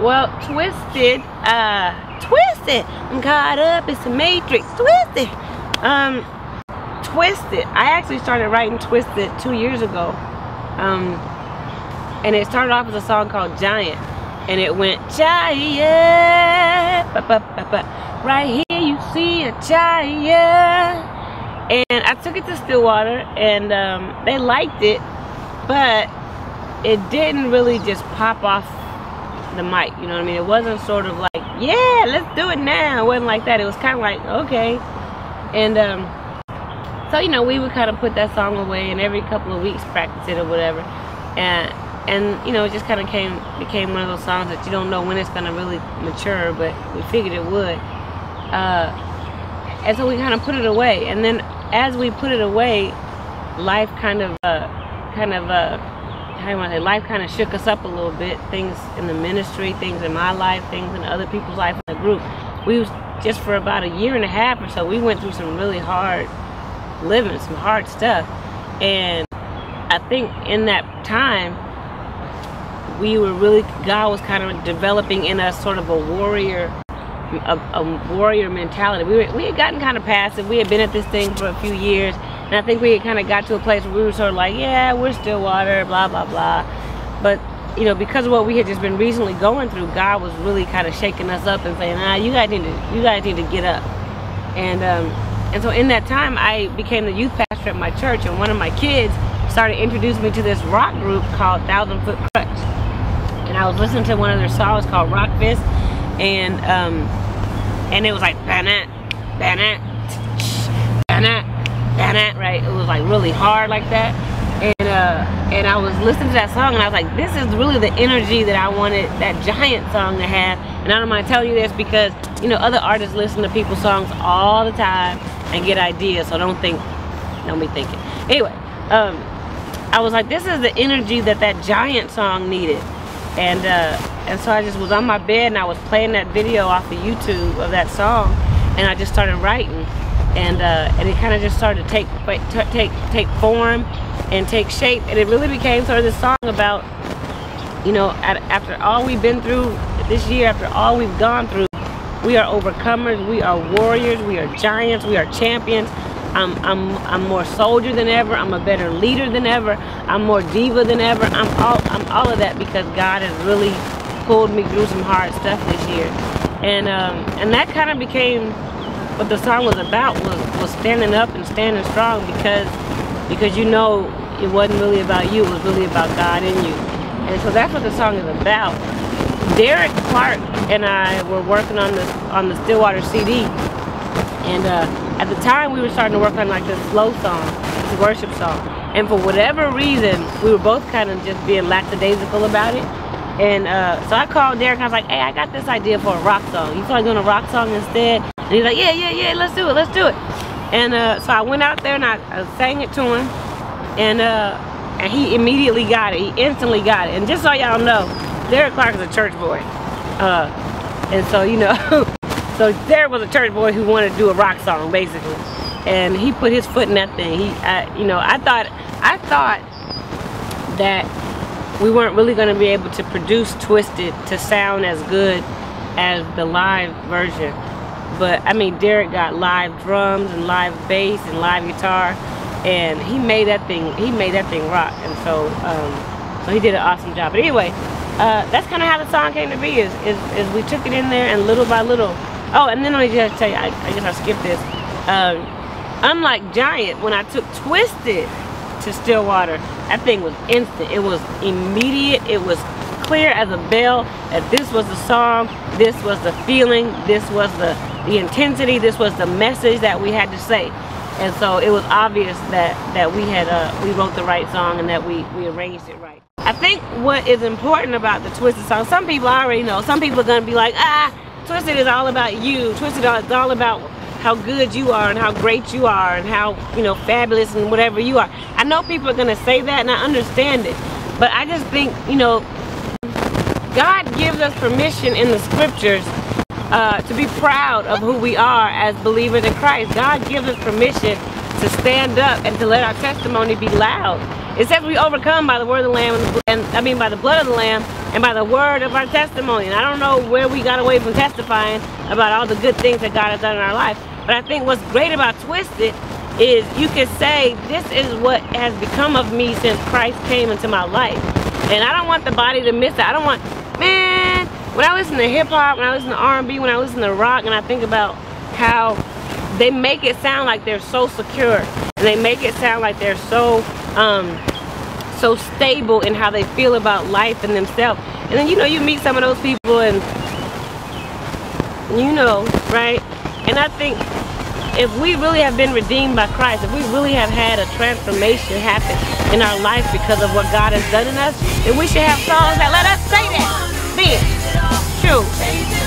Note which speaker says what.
Speaker 1: Well, Twisted, I'm caught up, it's a matrix, Twisted. Twisted, I actually started writing Twisted 2 years ago. And it started off as a song called Giant. And it went, giant, right here you see a giant. And I took it to Stillwater, and they liked it, but it didn't really just pop off the mic, you know what I mean? It wasn't sort of like, yeah, let's do it now. It wasn't like that. It was kind of like, okay. And so, you know, we would kind of put that song away, and every couple of weeks practice it or whatever. And you know, it just kind of became one of those songs that you don't know when it's going to really mature, but we figured it would. And so we kind of put it away. And then as we put it away, life life kind of shook us up a little bit. Things in the ministry, things in my life, things in other people's life in the group. We was just for about a year and a half or so, we went through some really hard living, some hard stuff. And I think in that time, God was kind of developing in us sort of a warrior mentality. We had gotten kind of passive. We had been at this thing for a few years, and I think we had kind of got to a place where we were sort of like, yeah, we're Stillwater, blah blah blah. But you know, because of what we had just been recently going through, God was really kind of shaking us up and saying, nah, you guys need to get up. And so in that time, I became the youth pastor at my church, and one of my kids started introducing me to this rock group called 1,000 Foot Krutch. And I was listening to one of their songs called Rock Fist, and it was like banat, right? It was like really hard like that. And I was listening to that song, and I was like, this is really the energy that I wanted that Giant song to have. And I don't mind telling you this because, you know, other artists listen to people's songs all the time and get ideas, so don't be thinking. Anyway, I was like, this is the energy that Giant song needed. And so I just was on my bed, and I was playing that video off of YouTube of that song, and I just started writing, and it kind of just started to take form and take shape, and it really became sort of this song about, you know, after all we've been through this year, after all we've gone through, we are overcomers, we are warriors, we are giants, we are champions. I'm more soldier than ever. I'm a better leader than ever. I'm more diva than ever. I'm all of that because God has really pulled me through some hard stuff this year. And that kind of became what the song was about, was standing up and standing strong, because you know it wasn't really about you, it was really about God in you. And so that's what the song is about. Derek Clark and I were working on the Stillwater CD, and at the time we were starting to work on like this slow song, this worship song, and for whatever reason we were both kind of just being lackadaisical about it. And so I called Derek, and I was like, hey, I got this idea for a rock song. You feel like doing a rock song instead? And he's like, yeah, let's do it. And so I went out there and I sang it to him, and he immediately got it. He instantly got it. And just so y'all know, Derek Clark is a church boy, and so, you know, so Derek was a church boy who wanted to do a rock song, basically, and he put his foot in that thing. You know, I thought that we weren't really going to be able to produce Twisted to sound as good as the live version, but I mean, Derek got live drums and live bass and live guitar, and he made that thing rock. And so so he did an awesome job. But anyway, that's kind of how the song came to be, is we took it in there, and little by little. Oh, and then let me just tell you, I guess I skipped this. Unlike Giant, when I took Twisted to Stillwater, that thing was instant. It was immediate. It was clear as a bell that this was the song, this was the feeling, this was the intensity, this was the message that we had to say. And so it was obvious that we wrote the right song and that we arranged it right. I think what is important about the Twisted song, some people already know. Some people are going to be like, Twisted is all about you. Twisted is all about how good you are and how great you are and how, you know, fabulous and whatever you are. I know people are going to say that, and I understand it. But I just think, you know, God gives us permission in the scriptures to be proud of who we are as believers in Christ. God gives us permission to stand up and to let our testimony be loud. It says we overcome by the word of the Lamb, by the blood of the Lamb, and by the word of our testimony. And I don't know where we got away from testifying about all the good things that God has done in our life. But I think what's great about Twisted is you can say, this is what has become of me since Christ came into my life. And I don't want the body to miss it. I don't want, man, when I listen to hip hop, when I listen to R&B, when I listen to rock, and I think about how they make it sound like they're so secure, and they make it sound like they're so so stable in how they feel about life and themselves. And then, you know, you meet some of those people and, you know, right? And I think if we really have been redeemed by Christ, if we really have had a transformation happen in our life because of what God has done in us, then we should have songs that let us say that. Be it true.